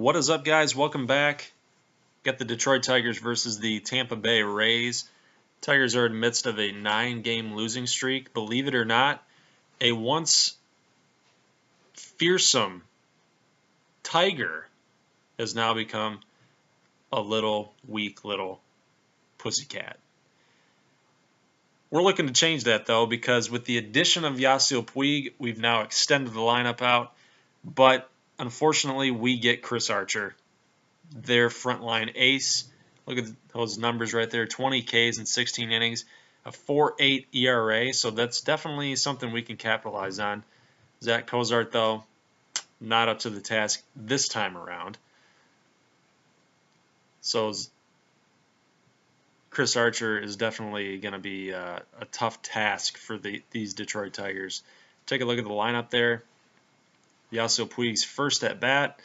What is up, guys? Welcome back. Got the Detroit Tigers versus the Tampa Bay Rays. Tigers are in the midst of a 9-game losing streak. Believe it or not, a once fearsome Tiger has now become a little weak little pussycat. We're looking to change that, though, because with the addition of Yasiel Puig, we've now extended the lineup out. But unfortunately, we get Chris Archer, their frontline ace. Look at those numbers right there, 20 Ks in 16 innings, a 4.8 ERA, so that's definitely something we can capitalize on. Zach Cozart, though, not up to the task this time around. So Chris Archer is definitely going to be a tough task for these Detroit Tigers. Take a look at the lineup there. Yasiel Puig's first at bat.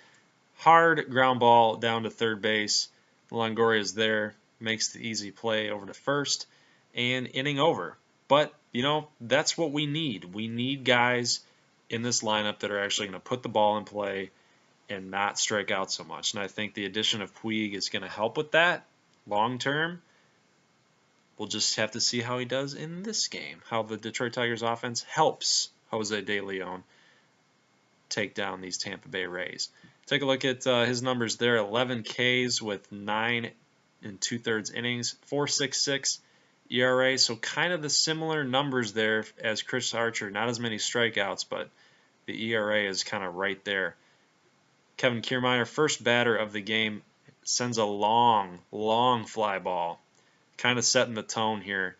Hard ground ball down to third base. Longoria is there, makes the easy play over to first, and inning over. But, you know, that's what we need. We need guys in this lineup that are actually going to put the ball in play and not strike out so much. And I think the addition of Puig is going to help with that long term. We'll just have to see how he does in this game, how the Detroit Tigers offense helps Jose De Leon take down these Tampa Bay Rays. Take a look at his numbers there. 11 Ks with 9 2/3 innings, 4.66 ERA. So kind of the similar numbers there as Chris Archer. Not as many strikeouts, but the ERA is kind of right there. Kevin Kiermaier, first batter of the game, sends a long fly ball, kind of setting the tone here.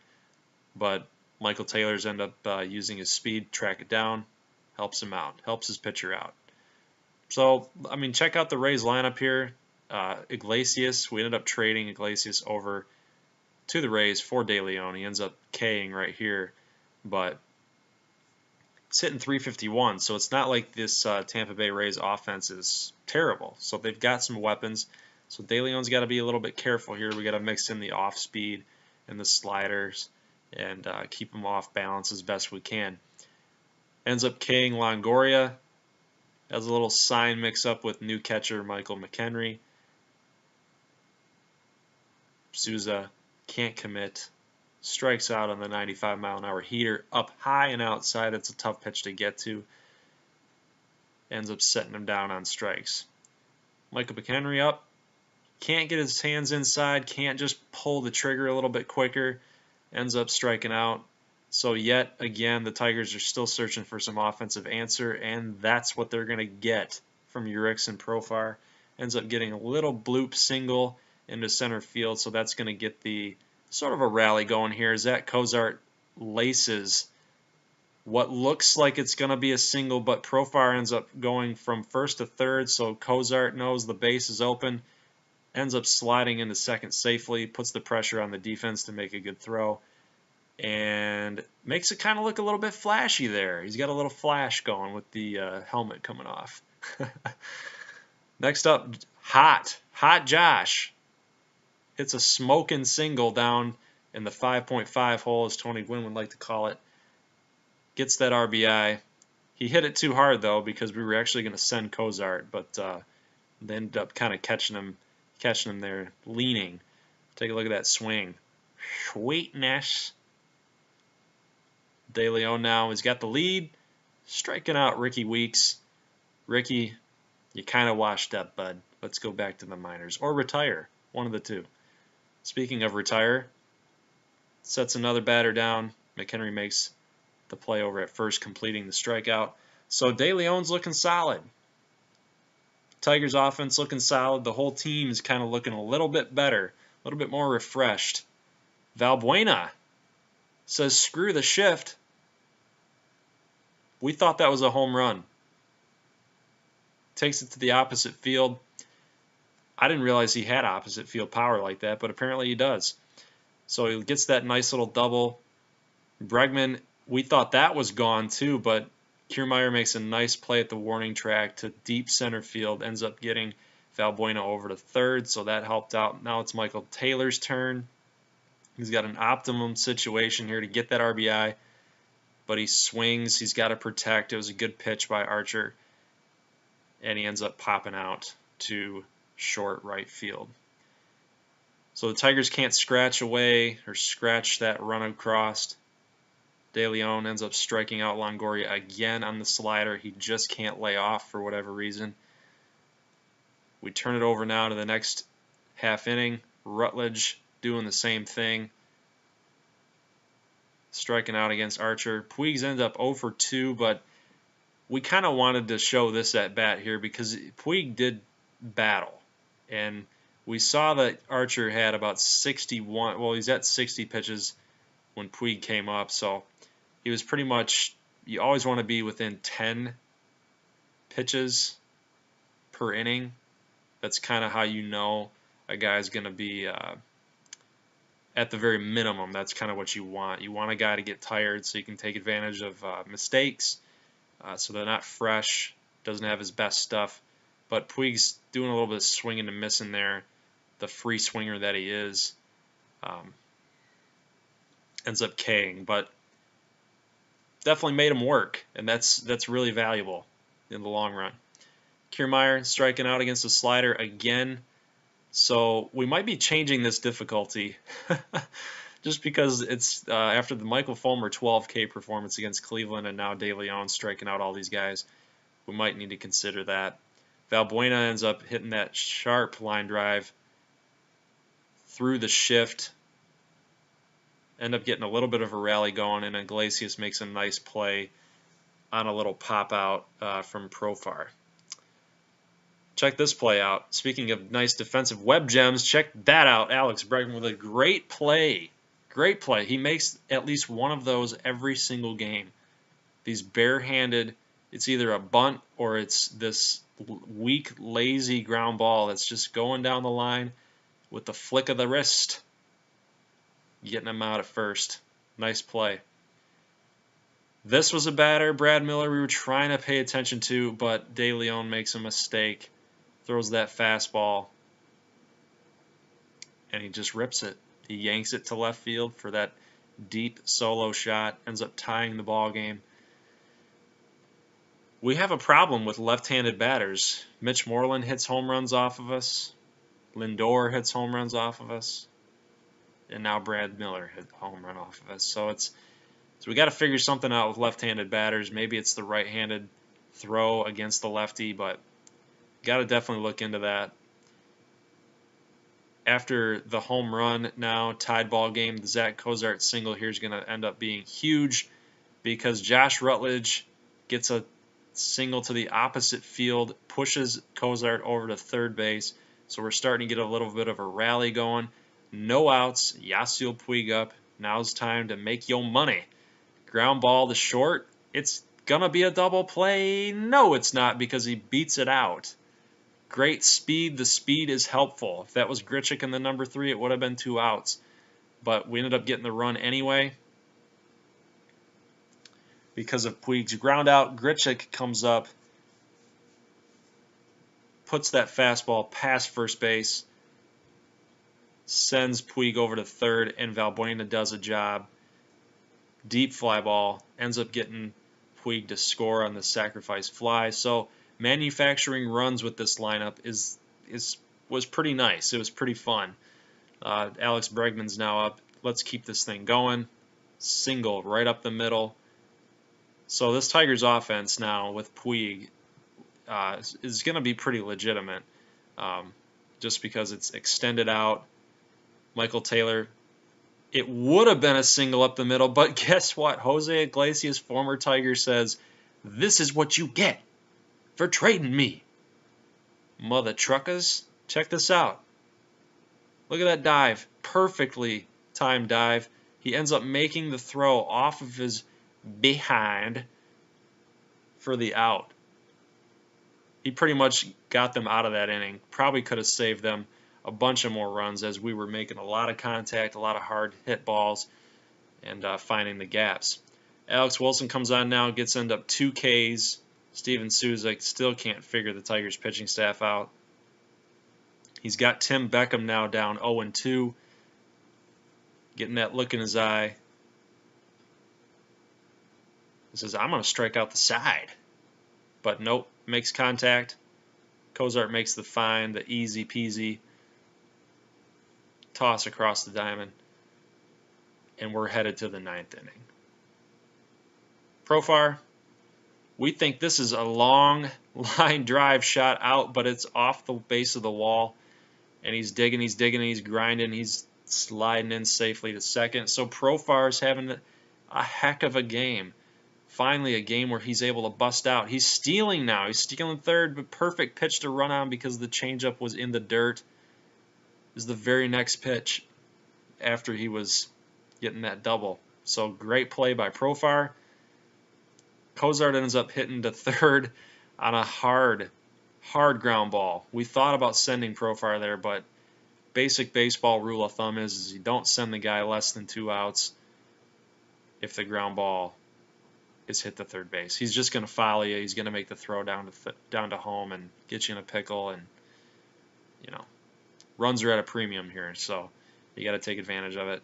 But Michael Taylor's end up using his speed, track it down, helps him out, helps his pitcher out. So, I mean, check out the Rays lineup here. Iglesias, we ended up trading Iglesias over to the Rays for De Leon. He ends up K-ing right here, but it's hitting 351, so it's not like this Tampa Bay Rays offense is terrible. So they've got some weapons. So De Leon's got to be a little bit careful here. We got to mix in the off speed and the sliders and keep him off balance as best we can. Ends up K-ing Longoria. Has a little sign mix-up with new catcher Michael McHenry. Souza can't commit. Strikes out on the 95-mile-an-hour heater. Up high and outside. It's a tough pitch to get to. Ends up setting him down on strikes. Michael McHenry up. Can't get his hands inside. Can't just pull the trigger a little bit quicker. Ends up striking out. So yet again, the Tigers are still searching for some offensive answer, and that's what they're going to get from Urickson Profar. Ends up getting a little bloop single into center field, so that's going to get the sort of a rally going here. Zach Cozart laces what looks like it's going to be a single, but Profar ends up going from first to third, so Cozart knows the base is open, ends up sliding into second safely, puts the pressure on the defense to make a good throw, and makes it kind of look a little bit flashy there. He's got a little flash going with the helmet coming off. Next up, Hot Josh hits a smoking single down in the 5.5 hole, as Tony Gwynn would like to call it. Gets that RBI. He hit it too hard, though, because we were actually going to send Cozart, but they ended up kind of catching him there, leaning. Take a look at that swing. Sweetness. De Leon now has got the lead, striking out Ricky Weeks. Ricky, you kind of washed up, bud. Let's go back to the minors or retire, one of the two. Speaking of retire, sets another batter down. McHenry makes the play over at first, completing the strikeout. So De Leon's looking solid. Tigers offense looking solid. The whole team is kind of looking a little bit better, a little bit more refreshed. Valbuena says, screw the shift. We thought that was a home run. Takes it to the opposite field. I didn't realize he had opposite field power like that, but apparently he does. So he gets that nice little double. Bregman, we thought that was gone too, but Kiermaier makes a nice play at the warning track to deep center field. Ends up getting Valbuena over to third, so that helped out. Now it's Michael Taylor's turn. He's got an optimum situation here to get that RBI, but he swings. He's got to protect. It was a good pitch by Archer, and he ends up popping out to short right field. So the Tigers can't scratch away or scratch that run across. De Leon ends up striking out Longoria again on the slider. He just can't lay off for whatever reason. We turn it over now to the next half inning. Rutledge doing the same thing, striking out against Archer. Puig ends up 0 for 2, but we kind of wanted to show this at bat here because Puig did battle. And we saw that Archer had about 61, well, he's at 60 pitches when Puig came up, so he was pretty much, you always want to be within 10 pitches per inning. That's kind of how you know a guy's going to be at the very minimum. That's kind of what you want. You want a guy to get tired so you can take advantage of mistakes, so they're not fresh, doesn't have his best stuff. But Puig's doing a little bit of swinging and missing there. The free swinger that he is ends up K'ing, but definitely made him work, and that's really valuable in the long run. Kiermaier striking out against the slider again. So we might be changing this difficulty just because it's after the Michael Fulmer 12K performance against Cleveland and now De Leon striking out all these guys. We might need to consider that. Valbuena ends up hitting that sharp line drive through the shift. End up getting a little bit of a rally going, and Iglesias makes a nice play on a little pop out from Profar. Check this play out. Speaking of nice defensive web gems, check that out. Alex Bregman with a great play. Great play. He makes at least one of those every single game. These barehanded, it's either a bunt or it's this weak, lazy ground ball that's just going down the line with the flick of the wrist, getting him out at first. Nice play. This was a batter, Brad Miller, we were trying to pay attention to, but De Leon makes a mistake. Throws that fastball, and he just rips it. He yanks it to left field for that deep solo shot, ends up tying the ball game. We have a problem with left-handed batters. Mitch Moreland hits home runs off of us. Lindor hits home runs off of us. And now Brad Miller hit a home run off of us. So we got to figure something out with left-handed batters. Maybe it's the right-handed throw against the lefty, but got to definitely look into that. After the home run now, tied ball game, the Zach Cozart single here is going to end up being huge because Josh Rutledge gets a single to the opposite field, pushes Cozart over to third base. So we're starting to get a little bit of a rally going. No outs, Yasiel Puig up. Now's time to make your money. Ground ball to short. It's going to be a double play. No, it's not because he beats it out. Great speed. The speed is helpful. If that was Grichuk in the number 3, it would have been 2 outs. But we ended up getting the run anyway because of Puig's ground out. Grichuk comes up, puts that fastball past first base, sends Puig over to third, and Valbuena does a job. Deep fly ball, ends up getting Puig to score on the sacrifice fly. So manufacturing runs with this lineup was pretty nice. It was pretty fun. Alex Bregman's now up. Let's keep this thing going. Single right up the middle. So this Tigers offense now with Puig is going to be pretty legitimate, just because it's extended out. Michael Taylor, it would have been a single up the middle, but guess what? Jose Iglesias, former Tiger, says, "This is what you get for trading me, mother truckers." Check this out. Look at that dive. Perfectly timed dive. He ends up making the throw off of his behind for the out. He pretty much got them out of that inning. Probably could have saved them a bunch of more runs as we were making a lot of contact, a lot of hard hit balls, and finding the gaps. Alex Wilson comes on now, gets end up 2 Ks. Steven Souza still can't figure the Tigers pitching staff out. He's got Tim Beckham now down 0-2, getting that look in his eye. He says, "I'm going to strike out the side." But nope, makes contact. Cozart makes the find, the easy peasy toss across the diamond, and we're headed to the 9th inning. Profar, we think this is a long line drive shot out, but it's off the base of the wall, and he's digging, he's grinding, he's sliding in safely to second. So Profar's having a heck of a game. Finally, a game where he's able to bust out. He's stealing now. He's stealing third, but perfect pitch to run on because the changeup was in the dirt. Is the very next pitch after he was getting that double. So great play by Profar. Cozart ends up hitting to third on a hard ground ball. We thought about sending Profar there, but basic baseball rule of thumb is you don't send the guy less than 2 outs if the ground ball is hit to third base. He's just going to follow you. He's going to make the throw down to home and get you in a pickle, and runs are at a premium here, so you got to take advantage of it.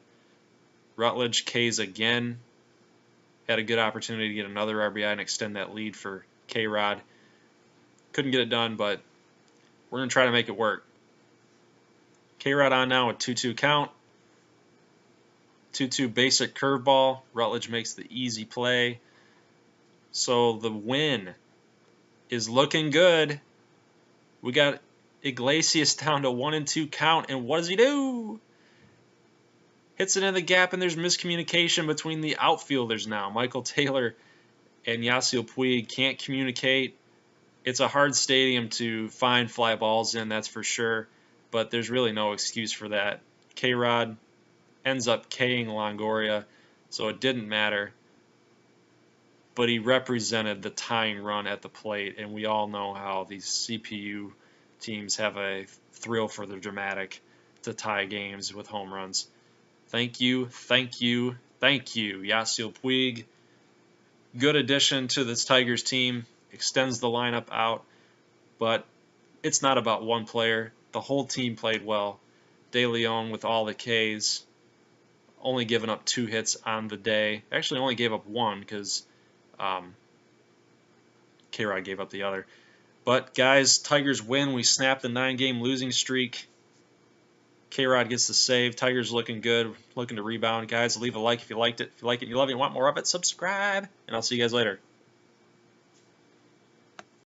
Rutledge K's again. Had a good opportunity to get another RBI and extend that lead for K-Rod. Couldn't get it done, but we're going to try to make it work. K-Rod on now with 2-2 count. 2-2 basic curveball. Rutledge makes the easy play. So the win is looking good. We got Iglesias down to 1-2 count, and what does he do? Hits it in the gap, and there's miscommunication between the outfielders now. Michael Taylor and Yasiel Puig can't communicate. It's a hard stadium to find fly balls in, that's for sure, but there's really no excuse for that. K-Rod ends up K-ing Longoria, so it didn't matter. But he represented the tying run at the plate, and we all know how these CPU teams have a thrill for the dramatic to tie games with home runs. Thank you, thank you, thank you, Yasiel Puig. Good addition to this Tigers team. Extends the lineup out, but it's not about one player. The whole team played well. De Leon with all the Ks, only giving up 2 hits on the day. Actually only gave up 1 because K-Rod gave up the other. But guys, Tigers win. We snap the 9-game losing streak. K-Rod gets the save. Tigers looking good, looking to rebound. Guys, leave a like if you liked it. If you like it and you love it and want more of it, subscribe. And I'll see you guys later.